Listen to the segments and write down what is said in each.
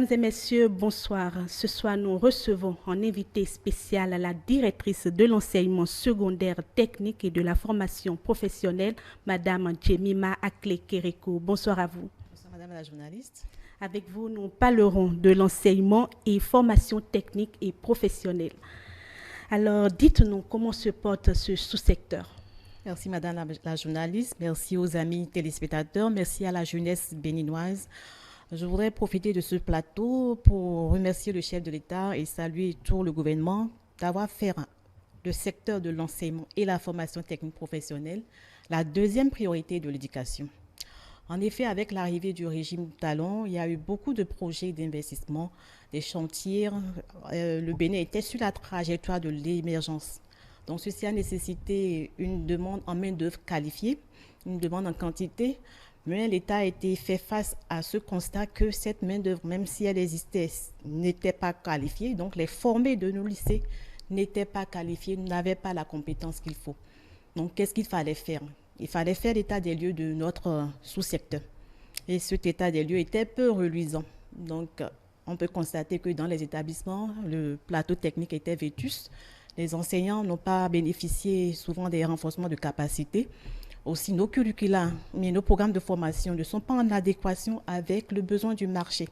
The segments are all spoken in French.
Mesdames et messieurs, bonsoir. Ce soir, nous recevons en invité spécial la directrice de l'enseignement secondaire technique et de la formation professionnelle, Madame Jemima Akle-Kereko. Bonsoir à vous. Bonsoir Madame la journaliste. Avec vous, nous parlerons de l'enseignement et formation technique et professionnelle. Alors, dites-nous comment se porte ce sous-secteur. Merci Madame la journaliste, merci aux amis téléspectateurs, merci à la jeunesse béninoise. Je voudrais profiter de ce plateau pour remercier le chef de l'État et saluer tout le gouvernement d'avoir fait le secteur de l'enseignement et la formation technique professionnelle la deuxième priorité de l'éducation. En effet, avec l'arrivée du régime Talon, il y a eu beaucoup de projets d'investissement, des chantiers. Le Bénin était sur la trajectoire de l'émergence. Donc, ceci a nécessité une demande en main-d'œuvre qualifiée, une demande en quantité, mais l'État a été fait face à ce constat que cette main-d'œuvre, même si elle existait, n'était pas qualifiée. Donc, les formés de nos lycées n'étaient pas qualifiés, n'avaient pas la compétence qu'il faut. Donc, qu'est-ce qu'il fallait faire? Il fallait faire l'état des lieux de notre sous-secteur. Et cet état des lieux était peu reluisant. Donc, on peut constater que dans les établissements, le plateau technique était vétuste. Les enseignants n'ont pas bénéficié souvent des renforcements de capacité. Aussi, nos curricula, mais nos programmes de formation ne sont pas en adéquation avec le besoin du marché.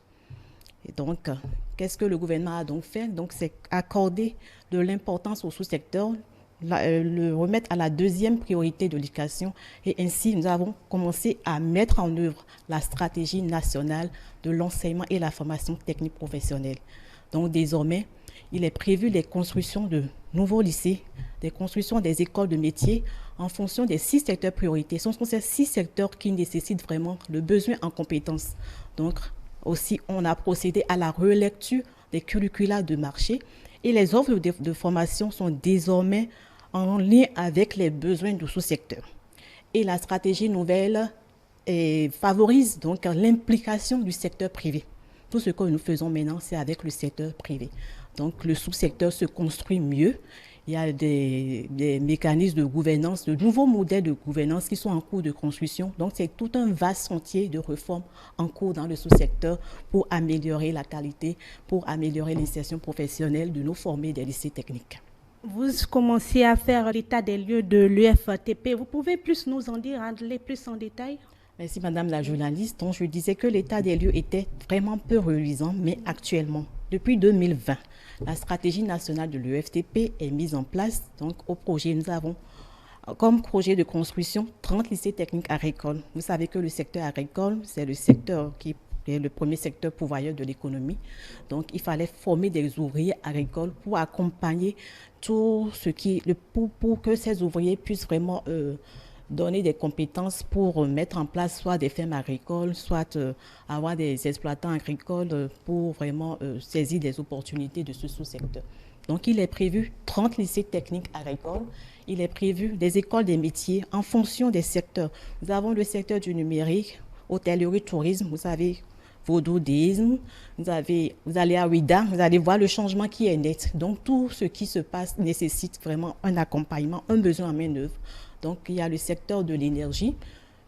Et donc, qu'est-ce que le gouvernement a donc fait? Donc, c'est accorder de l'importance au sous-secteur, le remettre à la deuxième priorité de l'éducation. Et ainsi, nous avons commencé à mettre en œuvre la stratégie nationale de l'enseignement et la formation technique professionnelle. Donc, désormais, il est prévu les constructions de nouveaux lycées, des constructions des écoles de métiers en fonction des 6 secteurs priorités. Ce sont ces 6 secteurs qui nécessitent vraiment le besoin en compétences. Donc, aussi, on a procédé à la relecture des curricula de marché et les offres de formation sont désormais en lien avec les besoins du sous-secteur. Et la stratégie nouvelle favorise donc l'implication du secteur privé. Tout ce que nous faisons maintenant, c'est avec le secteur privé. Donc, le sous-secteur se construit mieux. Il y a des mécanismes de gouvernance, de nouveaux modèles de gouvernance qui sont en cours de construction. Donc, c'est tout un vaste chantier de réforme en cours dans le sous-secteur pour améliorer la qualité, pour améliorer l'insertion professionnelle de nos formés des lycées techniques. Vous commencez à faire l'état des lieux de l'UFTP. Vous pouvez plus nous en dire, aller plus en détail? Merci Madame la journaliste. Donc, je disais que l'état des lieux était vraiment peu reluisant, mais actuellement, depuis 2020, la stratégie nationale de l'UFTP est mise en place. Donc, au projet, nous avons comme projet de construction 30 lycées techniques agricoles. Vous savez que le secteur agricole, c'est le secteur qui est le premier secteur pourvoyeur de l'économie. Donc, il fallait former des ouvriers agricoles pour accompagner tout ce pour que ces ouvriers puissent vraiment donner des compétences pour mettre en place soit des fermes agricoles, soit avoir des exploitants agricoles pour vraiment saisir des opportunités de ce sous-secteur. Donc, il est prévu 30 lycées techniques agricoles. Il est prévu des écoles des métiers en fonction des secteurs. Nous avons le secteur du numérique, hôtellerie, tourisme, vous savez, vaudouisme, vous allez à Ouida, vous allez voir le changement qui est net. Donc, tout ce qui se passe nécessite vraiment un accompagnement, un besoin en main-d'œuvre. Donc, il y a le secteur de l'énergie,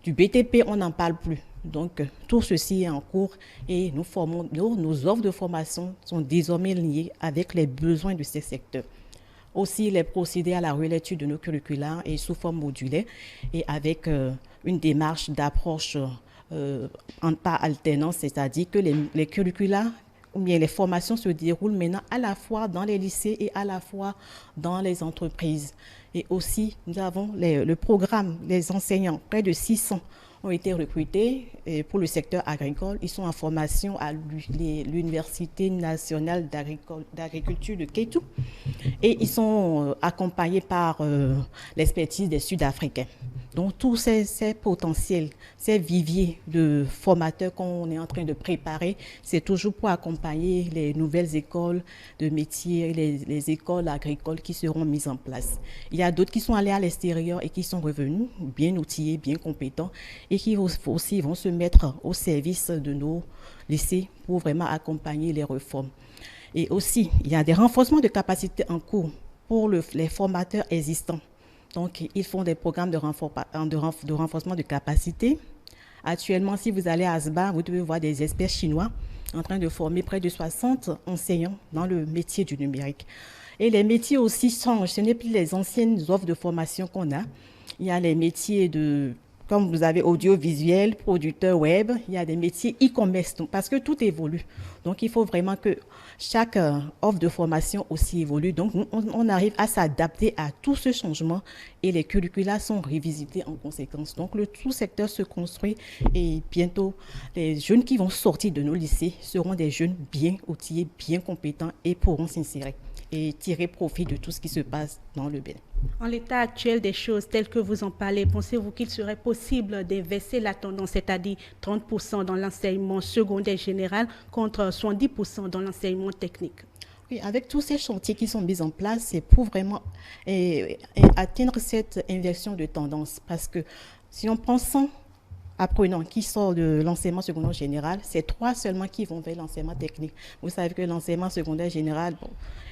du BTP, on n'en parle plus. Donc, tout ceci est en cours et nos offres de formation sont désormais liées avec les besoins de ces secteurs. Aussi, il est procédé à la relecture de nos curricula et sous forme modulaire et avec une démarche d'approche par alternance, c'est-à-dire que les curricula ou bien les formations se déroulent maintenant à la fois dans les lycées et à la fois dans les entreprises. Et aussi, nous avons le programme, les enseignants, près de 600 ont été recrutés pour le secteur agricole. Ils sont en formation à l'Université nationale d'agriculture de Kétou et ils sont accompagnés par l'expertise des Sud-Africains. Donc, tous ces potentiels, ces viviers de formateurs qu'on est en train de préparer, c'est toujours pour accompagner les nouvelles écoles de métiers, les écoles agricoles qui seront mises en place. Il y a d'autres qui sont allés à l'extérieur et qui sont revenus bien outillés, bien compétents et qui aussi vont se mettre au service de nos lycées pour vraiment accompagner les réformes. Et aussi, il y a des renforcements de capacités en cours pour les formateurs existants. Donc, ils font des programmes de renforcement de capacité. Actuellement, si vous allez à Asba, vous devez voir des experts chinois en train de former près de 60 enseignants dans le métier du numérique. Et les métiers aussi changent. Ce n'est plus les anciennes offres de formation qu'on a. Il y a les métiers de, comme vous avez audiovisuel, producteur web, il y a des métiers e-commerce, parce que tout évolue. Donc, il faut vraiment que chaque offre de formation aussi évolue. Donc, on arrive à s'adapter à tout ce changement et les curricula sont révisités en conséquence. Donc, le tout secteur se construit et bientôt, les jeunes qui vont sortir de nos lycées seront des jeunes bien outillés, bien compétents et pourront s'insérer et tirer profit de tout ce qui se passe dans le Bénin. En l'état actuel des choses, telles que vous en parlez, pensez-vous qu'il serait possible d'inverser la tendance, c'est-à-dire 30% dans l'enseignement secondaire général contre 70% dans l'enseignement technique? Oui, avec tous ces chantiers qui sont mis en place, c'est pour vraiment atteindre cette inversion de tendance. Parce que si on prend 100 apprenants qui sortent de l'enseignement secondaire général, c'est 3 seulement qui vont vers l'enseignement technique. Vous savez que l'enseignement secondaire général,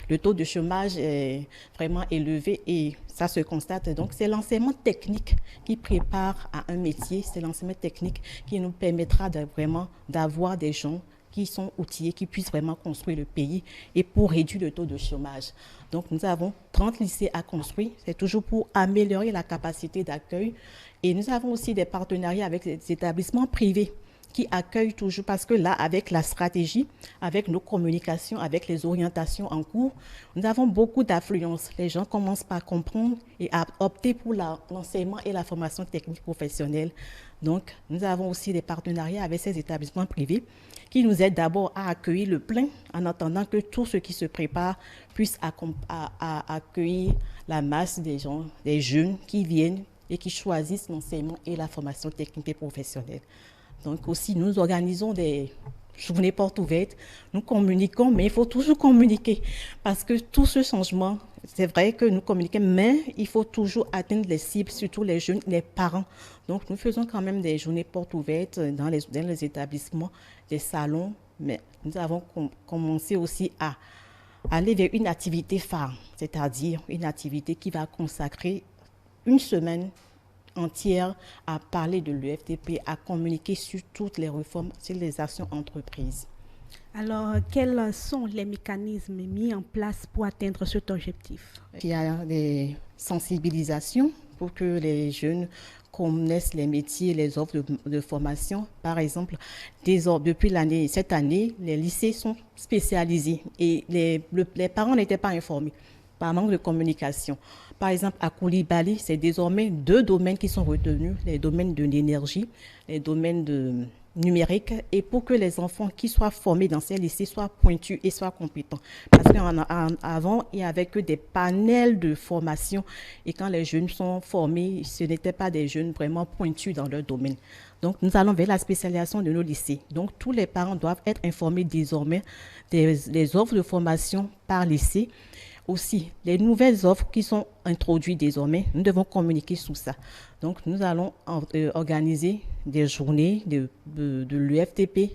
le taux de chômage est vraiment élevé et ça se constate. Donc, c'est l'enseignement technique qui prépare à un métier. C'est l'enseignement technique qui nous permettra vraiment d'avoir des gens qui sont outillés, qui puissent vraiment construire le pays et pour réduire le taux de chômage. Donc, nous avons 30 lycées à construire. C'est toujours pour améliorer la capacité d'accueil. Et nous avons aussi des partenariats avec les établissements privés qui accueillent toujours, parce que là, avec la stratégie, avec nos communications, avec les orientations en cours, nous avons beaucoup d'affluence. Les gens commencent par comprendre et à opter pour l'enseignement et la formation technique professionnelle. Donc, nous avons aussi des partenariats avec ces établissements privés qui nous aident d'abord à accueillir le plein en attendant que tout ce qui se prépare puisse accueillir la masse des gens, des jeunes qui viennent et qui choisissent l'enseignement et la formation technique et professionnelle. Donc aussi, nous organisons des journées portes ouvertes, nous communiquons, mais il faut toujours communiquer parce que tout ce changement, c'est vrai que nous communiquons, mais il faut toujours atteindre les cibles, surtout les jeunes, les parents. Donc nous faisons quand même des journées portes ouvertes dans les établissements, des salons, mais nous avons commencé aussi à aller vers une activité phare, c'est-à-dire une activité qui va consacrer une semaine entière à parler de l'UFTP, à communiquer sur toutes les réformes, sur les actions entreprises. Alors, quels sont les mécanismes mis en place pour atteindre cet objectif? Il y a des sensibilisations pour que les jeunes connaissent les métiers, les offres de formation. Par exemple, depuis cette année, les lycées sont spécialisés et les parents n'étaient pas informés par manque de communication. Par exemple, à Koulibaly, c'est désormais 2 domaines qui sont retenus, les domaines de l'énergie, les domaines de numérique, et pour que les enfants qui soient formés dans ces lycées soient pointus et soient compétents. Parce qu'avant, il n'y avait que des panels de formation, et quand les jeunes sont formés, ce n'étaient pas des jeunes vraiment pointus dans leur domaine. Donc, nous allons vers la spécialisation de nos lycées. Donc, tous les parents doivent être informés désormais des offres de formation par lycée. Aussi, les nouvelles offres qui sont introduites désormais, nous devons communiquer sur ça. Donc, nous allons organiser des journées de l'UFTP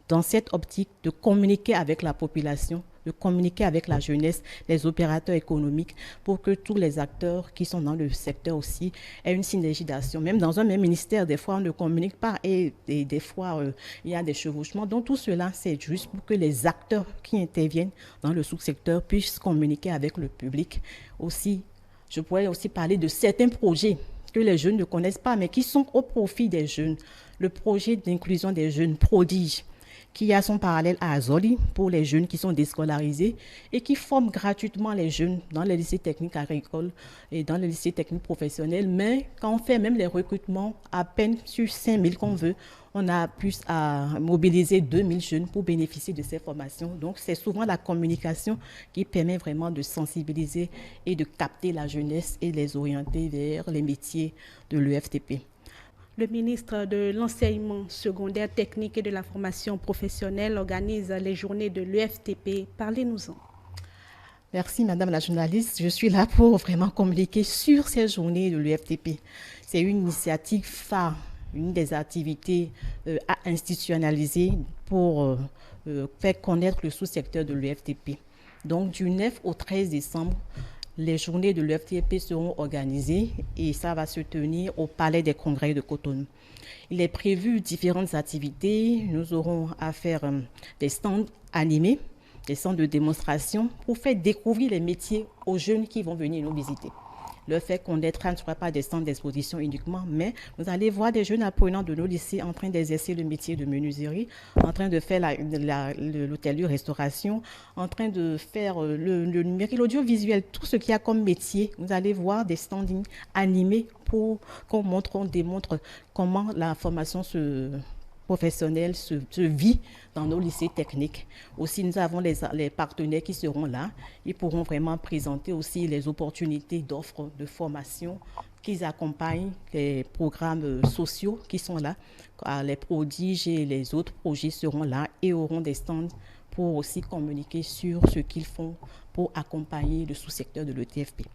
dans cette optique de communiquer avec la population, de communiquer avec la jeunesse, les opérateurs économiques, pour que tous les acteurs qui sont dans le secteur aussi aient une synergie d'action. Même dans un même ministère, des fois, on ne communique pas et des fois, il y a des chevauchements. Donc, tout cela, c'est juste pour que les acteurs qui interviennent dans le sous-secteur puissent communiquer avec le public. Aussi, je pourrais aussi parler de certains projets que les jeunes ne connaissent pas, mais qui sont au profit des jeunes. Le projet d'inclusion des jeunes prodige, qui a son parallèle à Azoli pour les jeunes qui sont déscolarisés et qui forment gratuitement les jeunes dans les lycées techniques agricoles et dans les lycées techniques professionnels. Mais quand on fait même les recrutements, à peine sur 5000 qu'on veut, on a plus à mobiliser 2000 jeunes pour bénéficier de ces formations. Donc, c'est souvent la communication qui permet vraiment de sensibiliser et de capter la jeunesse et les orienter vers les métiers de l'UFTP. Le ministre de l'Enseignement secondaire technique et de la formation professionnelle organise les journées de l'UFTP. Parlez-nous-en. Merci Madame la journaliste. Je suis là pour vraiment communiquer sur ces journées de l'UFTP. C'est une initiative phare, une des activités à institutionnaliser pour faire connaître le sous-secteur de l'UFTP. Donc du 9 au 13 décembre, les journées de l'UFTP seront organisées et ça va se tenir au Palais des Congrès de Cotonou. Il est prévu différentes activités. Nous aurons à faire des stands animés, des stands de démonstration pour faire découvrir les métiers aux jeunes qui vont venir nous visiter. Le fait qu'on ne soit pas des stands d'exposition uniquement, mais vous allez voir des jeunes apprenants de nos lycées en train d'exercer le métier de menuiserie, en train de faire l'hôtellerie-restauration, en train de faire le numérique, l'audiovisuel, tout ce qu'il y a comme métier. Vous allez voir des standings animés pour qu'on démontre comment la formation professionnelle se vit dans nos lycées techniques. Aussi, nous avons les partenaires qui seront là. Ils pourront vraiment présenter aussi les opportunités d'offres de formation qu'ils accompagnent, les programmes sociaux qui sont là. Les prodiges et les autres projets seront là et auront des stands pour aussi communiquer sur ce qu'ils font pour accompagner le sous-secteur de l'ETFP.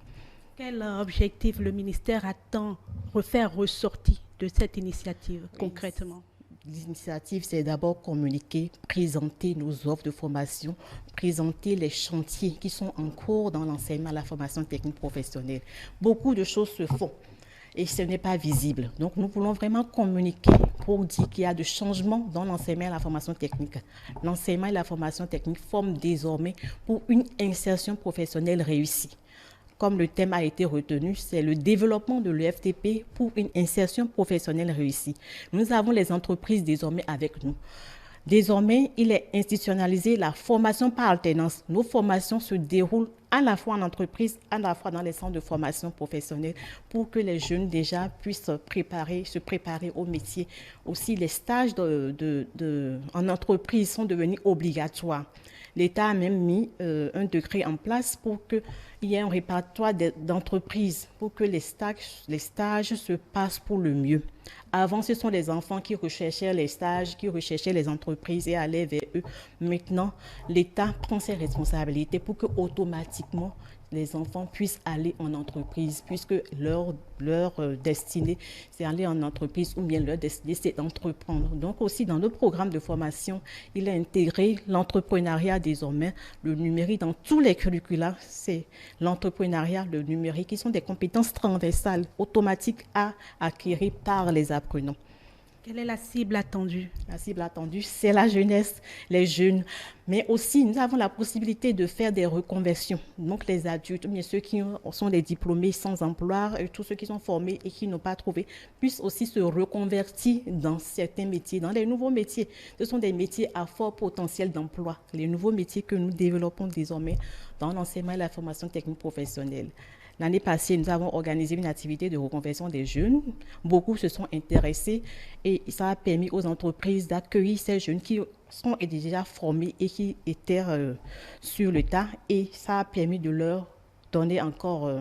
Quel objectif le ministère attend faire ressortir de cette initiative concrètement? L'initiative, c'est d'abord communiquer, présenter nos offres de formation, présenter les chantiers qui sont en cours dans l'enseignement à la formation technique professionnelle. Beaucoup de choses se font et ce n'est pas visible. Donc, nous voulons vraiment communiquer pour dire qu'il y a des changements dans l'enseignement à la formation technique. L'enseignement et la formation technique forment désormais pour une insertion professionnelle réussie. Comme le thème a été retenu, c'est le développement de l'UFTP pour une insertion professionnelle réussie. Nous avons les entreprises désormais avec nous. Désormais, il est institutionnalisé la formation par alternance. Nos formations se déroulent à la fois en entreprise, à la fois dans les centres de formation professionnelle pour que les jeunes déjà puissent se préparer au métier. Aussi, les stages en entreprise sont devenus obligatoires. L'État a même mis un décret en place pour qu'il y ait un répertoire d'entreprises, pour que les stages se passent pour le mieux. Avant, ce sont les enfants qui recherchaient les stages, qui recherchaient les entreprises et allaient vers eux. Maintenant, l'État prend ses responsabilités pour que automatiquement les enfants puissent aller en entreprise, puisque leur destinée, c'est aller en entreprise ou bien leur destinée, c'est d'entreprendre. Donc aussi, dans nos programmes de formation, il a intégré l'entrepreneuriat désormais, le numérique dans tous les curricula. C'est l'entrepreneuriat, le numérique, qui sont des compétences transversales, automatiques à acquérir par les apprenants. Quelle est la cible attendue? La cible attendue, c'est la jeunesse, les jeunes. Mais aussi, nous avons la possibilité de faire des reconversions. Donc, les adultes, bien ceux qui sont des diplômés sans emploi, et tous ceux qui sont formés et qui n'ont pas trouvé, puissent aussi se reconvertir dans certains métiers, dans les nouveaux métiers. Ce sont des métiers à fort potentiel d'emploi. Les nouveaux métiers que nous développons désormais dans l'enseignement et la formation technique professionnelle. L'année passée, nous avons organisé une activité de reconversion des jeunes. Beaucoup se sont intéressés et ça a permis aux entreprises d'accueillir ces jeunes qui sont déjà formés et qui étaient sur le tas. Et ça a permis de leur donner encore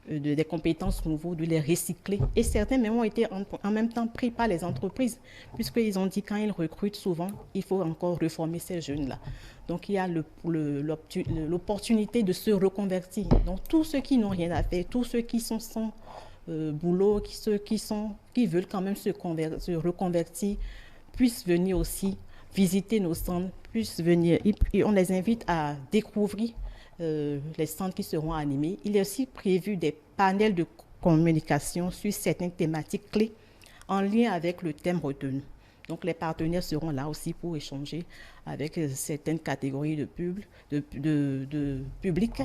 des compétences nouvelles, de les recycler. Et certains même ont été en même temps pris par les entreprises, puisqu'ils ont dit quand ils recrutent souvent, il faut encore reformer ces jeunes-là. Donc il y a l'opportunité de se reconvertir. Donc tous ceux qui n'ont rien à faire, tous ceux qui sont sans boulot, ceux qui veulent quand même se reconvertir, puissent venir aussi visiter nos centres, puissent venir. Et on les invite à découvrir les centres qui seront animés. Il est aussi prévu des panels de communication sur certaines thématiques clés en lien avec le thème retenu. Donc, les partenaires seront là aussi pour échanger avec certaines catégories de public.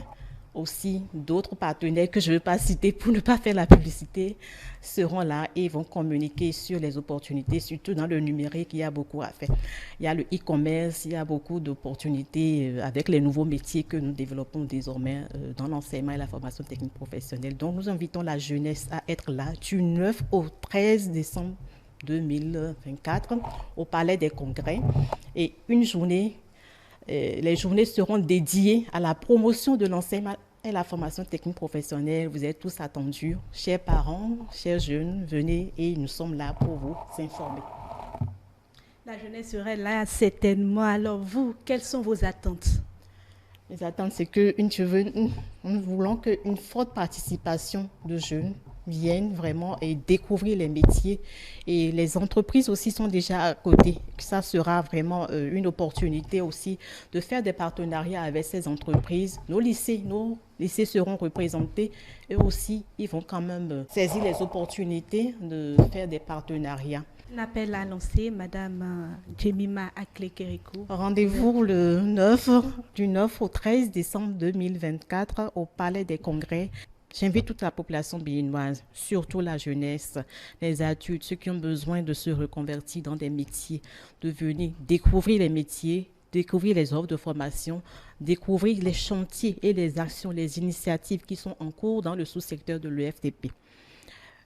Aussi, d'autres partenaires que je ne veux pas citer pour ne pas faire la publicité seront là et vont communiquer sur les opportunités, surtout dans le numérique, il y a beaucoup à faire. Il y a le e-commerce, il y a beaucoup d'opportunités avec les nouveaux métiers que nous développons désormais dans l'enseignement et la formation technique professionnelle. Donc, nous invitons la jeunesse à être là du 9 au 13 décembre 2024 au Palais des Congrès. Et une journée, les journées seront dédiées à la promotion de l'enseignement et la formation technique professionnelle. Vous êtes tous attendus, chers parents, chers jeunes, venez et nous sommes là pour vous informer. La jeunesse serait là certainement. Alors vous, quelles sont vos attentes? Les attentes, c'est que nous voulons qu'une forte participation de jeunes viennent vraiment et découvrir les métiers. Et les entreprises aussi sont déjà à côté. Ça sera vraiment une opportunité aussi de faire des partenariats avec ces entreprises. Nos lycées seront représentés. Eux aussi, ils vont quand même saisir les opportunités de faire des partenariats. Un appel à lancer, Madame Jemima Akle-Kerikou. Rendez-vous du 9 au 13 décembre 2024 au Palais des Congrès. J'invite toute la population béninoise, surtout la jeunesse, les adultes, ceux qui ont besoin de se reconvertir dans des métiers, de venir découvrir les métiers, découvrir les offres de formation, découvrir les chantiers et les actions, les initiatives qui sont en cours dans le sous-secteur de l'EFTP.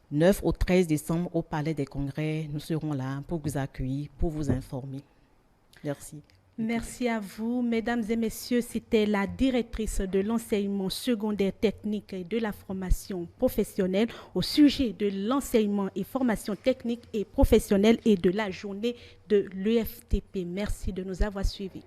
9 au 13 décembre au Palais des Congrès, nous serons là pour vous accueillir, pour vous informer. Merci. Merci à vous, mesdames et messieurs. C'était la directrice de l'enseignement secondaire technique et de la formation professionnelle au sujet de l'enseignement et formation technique et professionnelle et de la journée de l'EFTP. Merci de nous avoir suivis.